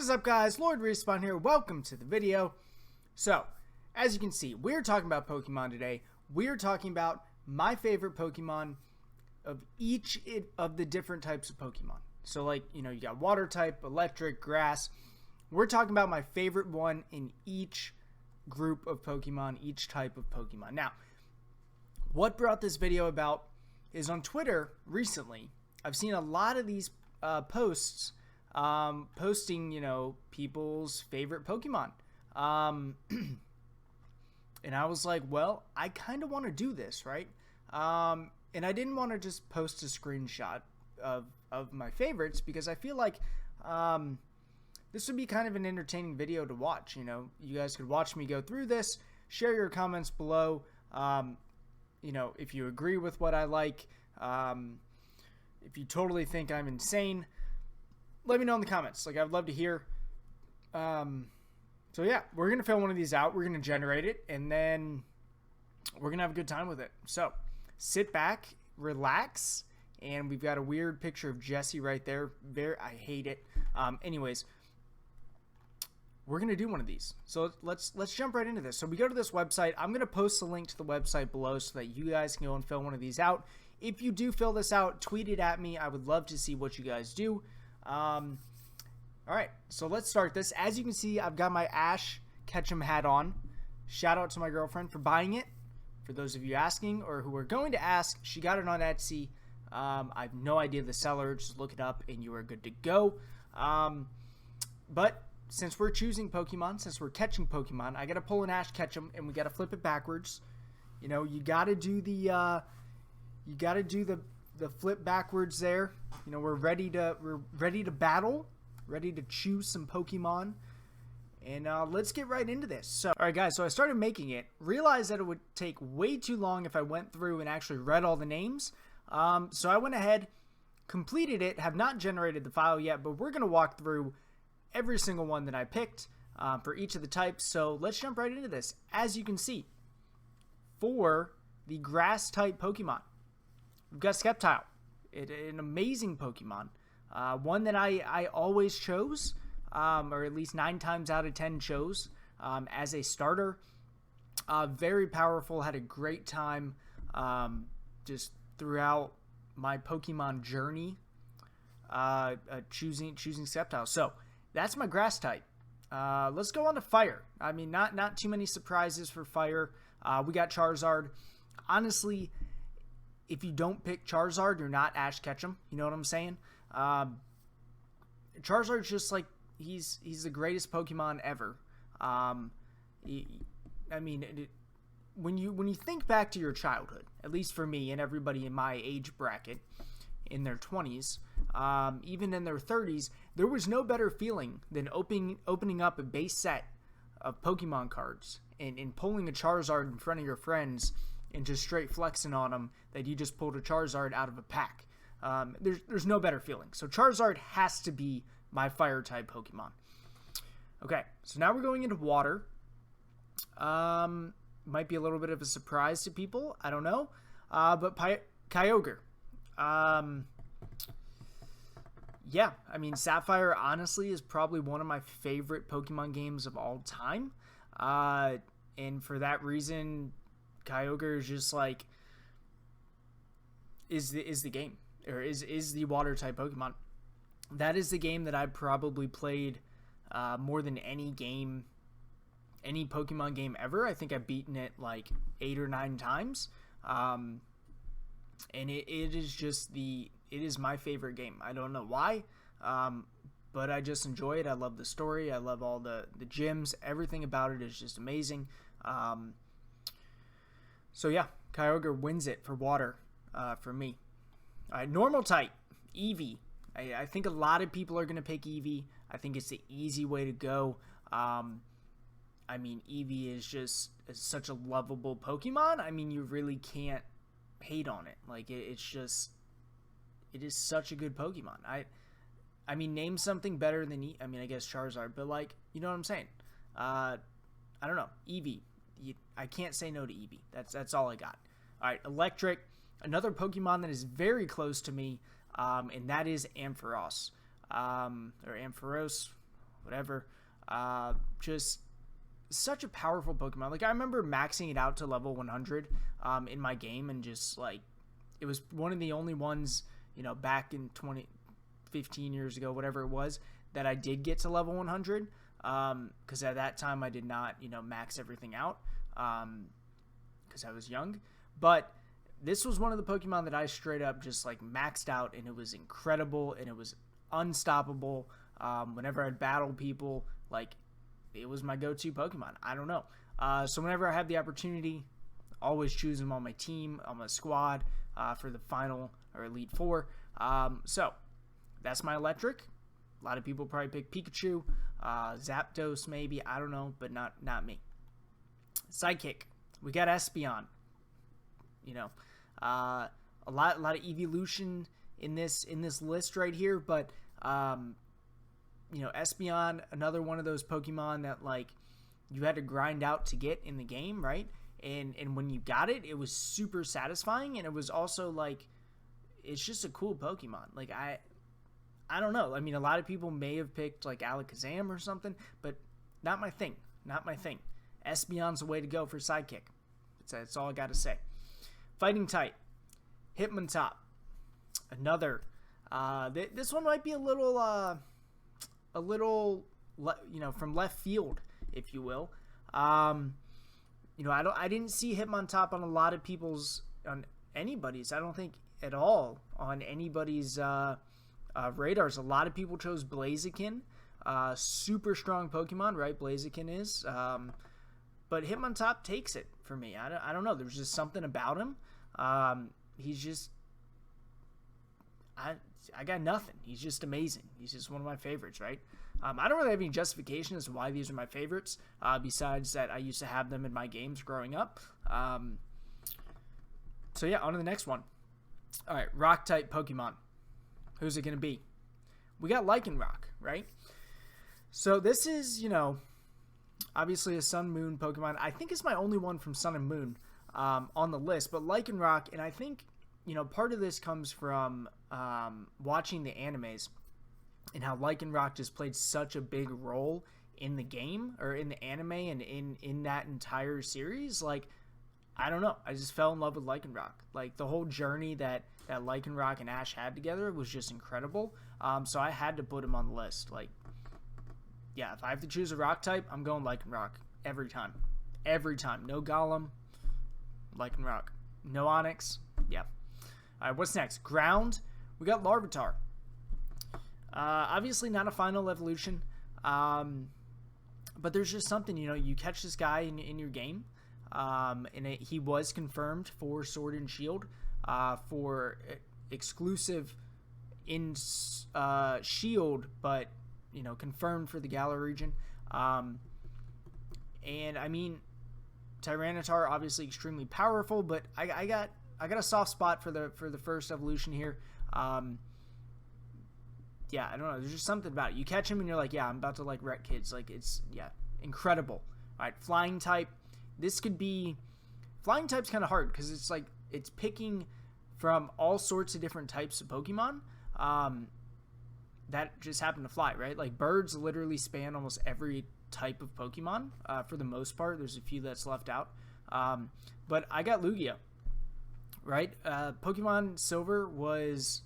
What is up, guys? Lord Respawn here. Welcome to the video. So, as you can see, we're talking about Pokemon today. We're talking about my favorite Pokemon of each of the different types of Pokemon. So, like, you got water type, electric, grass. We're talking about my favorite one in each group of Pokemon, each type of Pokemon. Now, what brought this video about is on Twitter recently, I've seen a lot of these posts posting, people's favorite Pokemon. And I was like, well, I kind of want to do this, right? And I didn't want to just post a screenshot of my favorites because I feel like this would be kind of an entertaining video to watch. You guys could watch me go through this, share your comments below. If you agree with what I like, if you totally think I'm insane, let me know in the comments. Like, I'd love to hear. So yeah, we're going to fill one of these out. We're going to generate it, and then we're going to have a good time with it. So sit back, relax, and we've got a weird picture of Jessie right there. I hate it. Anyways, we're going to do one of these. So let's jump right into this. So we go to this website. I'm going to post a link to the website below so that you guys can go and fill one of these out. If you do fill this out, tweet it at me. I would love to see what you guys do. Alright, so let's start this. As you can see, I've got my Ash Ketchum hat on. Shout out to my girlfriend for buying it. For those of you asking or who are going to ask, she got it on Etsy. I have no idea the seller. Just look it up and you are good to go. But since we're choosing Pokemon, since we're catching Pokemon, I gotta pull an Ash Ketchum and we gotta flip it backwards. You gotta do the the flip backwards there. We're ready to battle, ready to choose some Pokemon, and let's get right into this. So, all right, guys. So I started making it. Realized that it would take way too long if I went through and actually read all the names. So I went ahead, completed it. Have not generated the file yet, but we're gonna walk through every single one that I picked for each of the types. So let's jump right into this. As you can see, for the grass type Pokemon, we've got Sceptile, an amazing Pokemon, one that I always chose, or at least 9 times out of 10 chose as a starter. Very powerful, had a great time just throughout my Pokemon journey choosing Sceptile. So that's my grass type. Let's go on to fire. I mean, not too many surprises for fire. We got Charizard. Honestly, if you don't pick Charizard, you're not Ash Ketchum. You know what I'm saying? Charizard's just like, he's the greatest Pokemon ever. When you think back to your childhood, at least for me and everybody in my age bracket, in their 20s, even in their 30s, there was no better feeling than opening up a base set of Pokemon cards and pulling a Charizard in front of your friends and just straight flexing on them that you just pulled a Charizard out of a pack. There's no better feeling. So Charizard has to be my fire type Pokemon. Okay, so now we're going into water. Might be a little bit of a surprise to people. I don't know. But Kyogre. Yeah, I mean, Sapphire honestly is probably one of my favorite Pokemon games of all time. And for that reason, Kyogre is just like is the game, or is the water type Pokemon. That is the game that I probably played more than any Pokemon game ever. I think I've beaten it like 8 or 9 times. And it is my favorite game. I don't know why, but I just enjoy it. I love the story. I love all the gyms. Everything about it is just amazing. So yeah, Kyogre wins it for water for me. All right, normal type, Eevee. I think a lot of people are going to pick Eevee. I think it's the easy way to go. I mean, Eevee is such a lovable Pokemon. I mean, you really can't hate on it. Like, it is such a good Pokemon. I mean, name something better than I guess Charizard, but like, you know what I'm saying? I don't know. Eevee. I can't say no to Eevee. That's all I got. All right, electric. Another Pokemon that is very close to me, and that is Ampharos. Or Ampharos. whatever. Just such a powerful Pokemon. Like, I remember maxing it out to level 100 in my game, and just like, it was one of the only ones, you know, back in 15 years ago, whatever it was, that I did get to level 100. Because at that time I did not, you know, max everything out, because I was young. But this was one of the Pokemon that I straight up just like maxed out, and it was incredible, and it was unstoppable. Whenever I'd battle people, like, it was my go-to Pokemon. I don't know. So whenever I have the opportunity, always choose them on my team, on my squad, for the final or Elite Four. So that's my electric. A lot of people probably pick Pikachu, Zapdos maybe, I don't know, but not me. Sidekick, we got Espeon. You know, a lot of evolution in this list right here, but you know, Espeon, another one of those Pokemon that, like, you had to grind out to get in the game, right? And when you got it, it was super satisfying, and it was also like, it's just a cool Pokemon. Like, I don't know. I mean, a lot of people may have picked like Alakazam or something, but not my thing. Not my thing. Espeon's the way to go for Sidekick. That's all I got to say. Fighting type, Hitmontop. Another. This one might be a little, you know, from left field, if you will. You know, I didn't see Hitmontop on a lot of people's, on anybody's. I don't think at all on anybody's radars. A lot of people chose Blaziken. Super strong Pokemon, right? Blaziken is. But Hitmontop takes it for me. I don't know. There's just something about him. He's just... I got nothing. He's just amazing. He's just one of my favorites, right? I don't really have any justification as to why these are my favorites, besides that I used to have them in my games growing up. So yeah, on to the next one. All right, Rock-type Pokemon. Who's it going to be? We got Lycanroc, right? So this is, you know, obviously a Sun Moon Pokemon. I think it's my only one from Sun and Moon on the list. But Lycanroc, and I think, you know, part of this comes from watching the animes and how Lycanroc just played such a big role in the game, or in the anime, and in that entire series. Like, I don't know. I just fell in love with Lycanroc. Like, the whole journey that Lycanroc and Ash had together was just incredible. So I had to put him on the list. Like, yeah, if I have to choose a rock type, I'm going Lycanroc every time. Every time. No Golem, Lycanroc. No Onix, yeah. All right, what's next? Ground. We got Larvitar. Obviously not a final evolution, but there's just something, you know, you catch this guy in your game, and he was confirmed for Sword and Shield, for exclusive in Shield, but, you know, confirmed for the Galar region. And I mean, Tyranitar obviously extremely powerful, but I got a soft spot for the first evolution here. Yeah, I don't know. There's just something about it. You catch him and you're like, yeah, I'm about to, like, wreck kids. Like, it's, yeah, incredible. All right, Flying type. This could be... Flying type's kind of hard because it's, like, it's picking from all sorts of different types of Pokemon that just happen to fly, right? Like, birds literally span almost every type of Pokemon for the most part. There's a few that's left out. But I got Lugia, right? Pokemon Silver was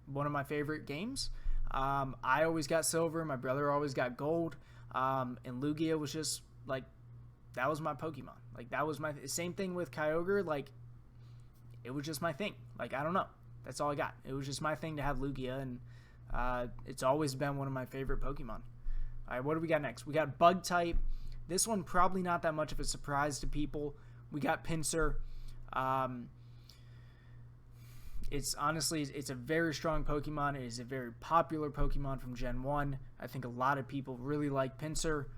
one of my favorite games. I always got silver. My brother always got gold. And Lugia was just, like, that was my Pokemon. Like, that was my... Same thing with Kyogre. Like, it was just my thing. Like, I don't know. That's all I got. It was just my thing to have Lugia, and it's always been one of my favorite Pokemon. All right, what do we got next? We got Bug type. This one probably not that much of a surprise to people. We got Pincer. It's honestly, it's a very strong Pokemon. It is a very popular Pokemon from Gen 1. I think a lot of people really like Pincer.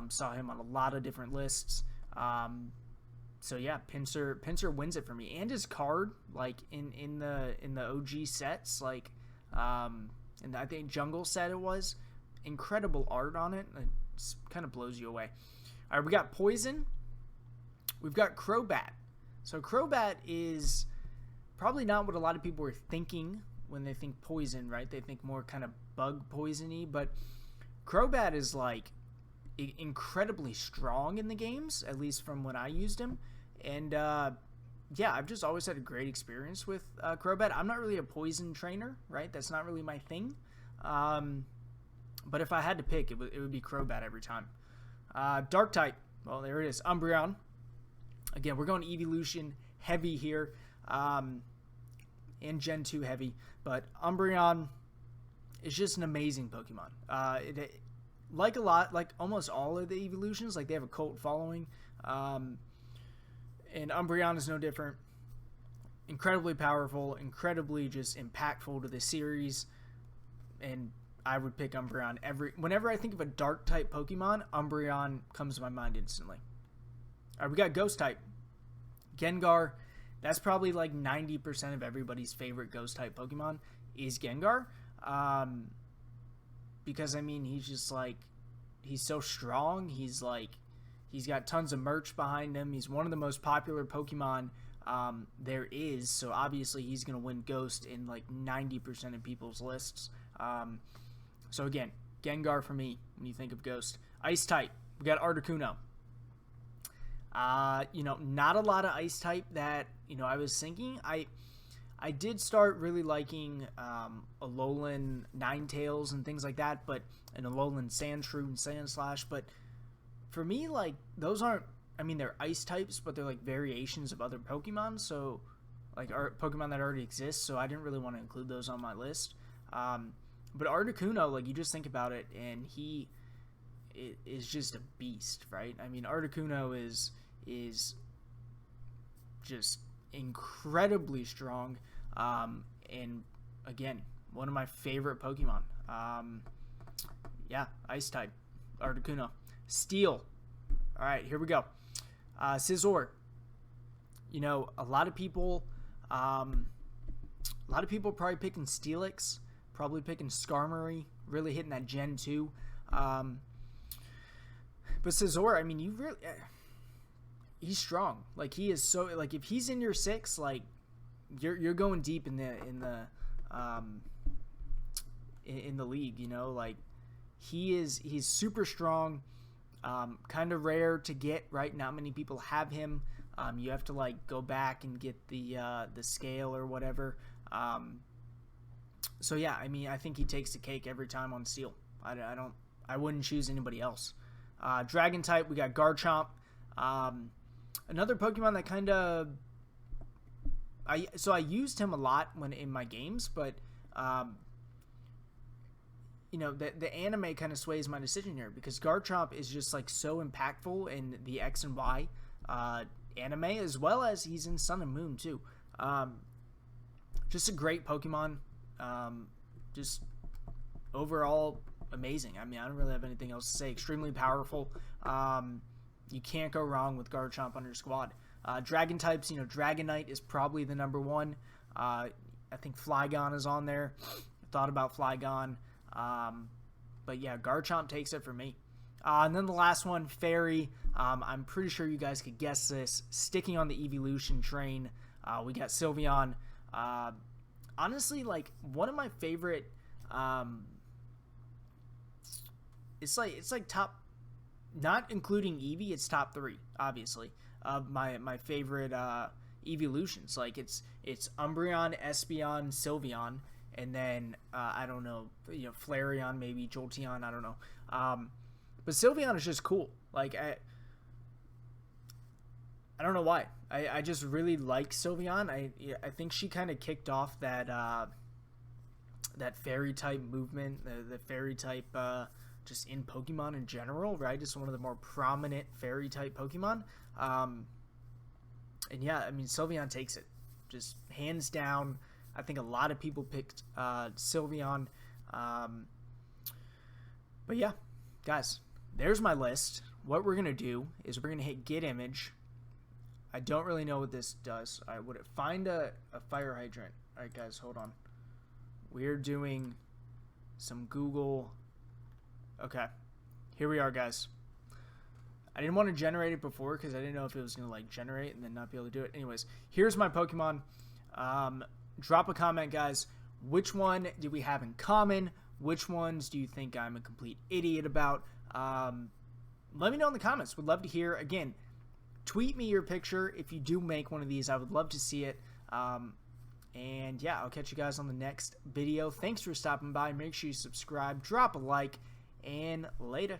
Saw him on a lot of different lists. So yeah, Pincer wins it for me. And his card, like in the OG sets, like and I think Jungle set it was, incredible art on it. It kind of blows you away. All right, we got Poison. We've got Crobat. So Crobat is probably not what a lot of people are thinking when they think poison, right? They think more kind of bug poisony, but Crobat is like incredibly strong in the games, at least from when I used him. And yeah, I've just always had a great experience with Crobat. I'm not really a poison trainer, right? That's not really my thing. But if I had to pick, it would be Crobat every time. Dark type. Well, there it is. Umbreon. Again, we're going Evolution heavy here. And Gen 2 heavy. But Umbreon is just an amazing Pokemon. Like almost all of the evolutions, like they have a cult following. And Umbreon is no different. Incredibly powerful, incredibly just impactful to the series. And I would pick Umbreon whenever I think of a dark type Pokemon, Umbreon comes to my mind instantly. All right, we got Ghost type. Gengar. That's probably like 90% of everybody's favorite Ghost type Pokemon is Gengar. Because I mean, he's just like, he's so strong. He's got tons of merch behind him. He's one of the most popular Pokemon there is. So obviously he's going to win Ghost in like 90% of people's lists. So again, Gengar for me when you think of Ghost. Ice type, we got Articuno. Not a lot of Ice type that, I was thinking. I did start really liking Alolan Ninetales and things like that, but an Alolan Sandshrew and Sandslash. But for me, like, those aren't, they're Ice types, but they're like variations of other Pokemon. So, like, Pokemon that already exist. So I didn't really want to include those on my list. But Articuno, like, you just think about it, and he is just a beast, right? Articuno is just incredibly strong, and again, one of my favorite Pokemon. Yeah, Ice type, Articuno. Steel. All right, here we go. Scizor. A lot of people probably picking Steelix, probably picking Skarmory, really hitting that Gen 2. But Scizor, he's strong. Like, he is so, like, if he's in your 6, like, you're going deep in the league, like, he's super strong, kind of rare to get, right? Not many people have him. You have to, like, go back and get the scale or whatever. So yeah, I think he takes the cake every time on Steel. I wouldn't choose anybody else. Dragon type, we got Garchomp. Another Pokemon that kind of, I used him a lot when in my games, but the anime kind of sways my decision here, because Garchomp is just like so impactful in the X and Y anime, as well as he's in Sun and Moon too. Just a great Pokemon. Just overall amazing. I don't really have anything else to say. Extremely powerful. You can't go wrong with Garchomp on your squad. Dragon types, Dragonite is probably the number one. I think Flygon is on there. Thought about Flygon. But yeah, Garchomp takes it for me. And then the last one, Fairy. I'm pretty sure you guys could guess this. Sticking on the evolution train, we got Sylveon. Honestly, like, one of my favorite, it's like top, not including Eevee, it's top 3, obviously, of my favorite evolutions. Like, it's Umbreon, Espeon, Sylveon, and then I don't know, Flareon, maybe Jolteon, I don't know. But Sylveon is just cool. Like, I don't know why. I just really like Sylveon. I think she kind of kicked off that fairy type movement, the fairy type just in Pokemon in general, right? Just one of the more prominent fairy type Pokemon. And yeah, Sylveon takes it, just hands down. I think a lot of people picked Sylveon. But yeah, guys, there's my list. What we're gonna do is we're gonna hit Get Image. I don't really know what this does. I would find a fire hydrant. All right, guys, hold on. We're doing some Google. Okay, here we are, guys. I didn't want to generate it before because I didn't know if it was going to like generate and then not be able to do it. Anyways, here's my Pokemon. Drop a comment, guys. Which one do we have in common? Which ones do you think I'm a complete idiot about? Let me know in the comments. Would love to hear. Again, tweet me your picture if you do make one of these. I would love to see it. And yeah, I'll catch you guys on the next video. Thanks for stopping by. Make sure you subscribe, drop a like, and later.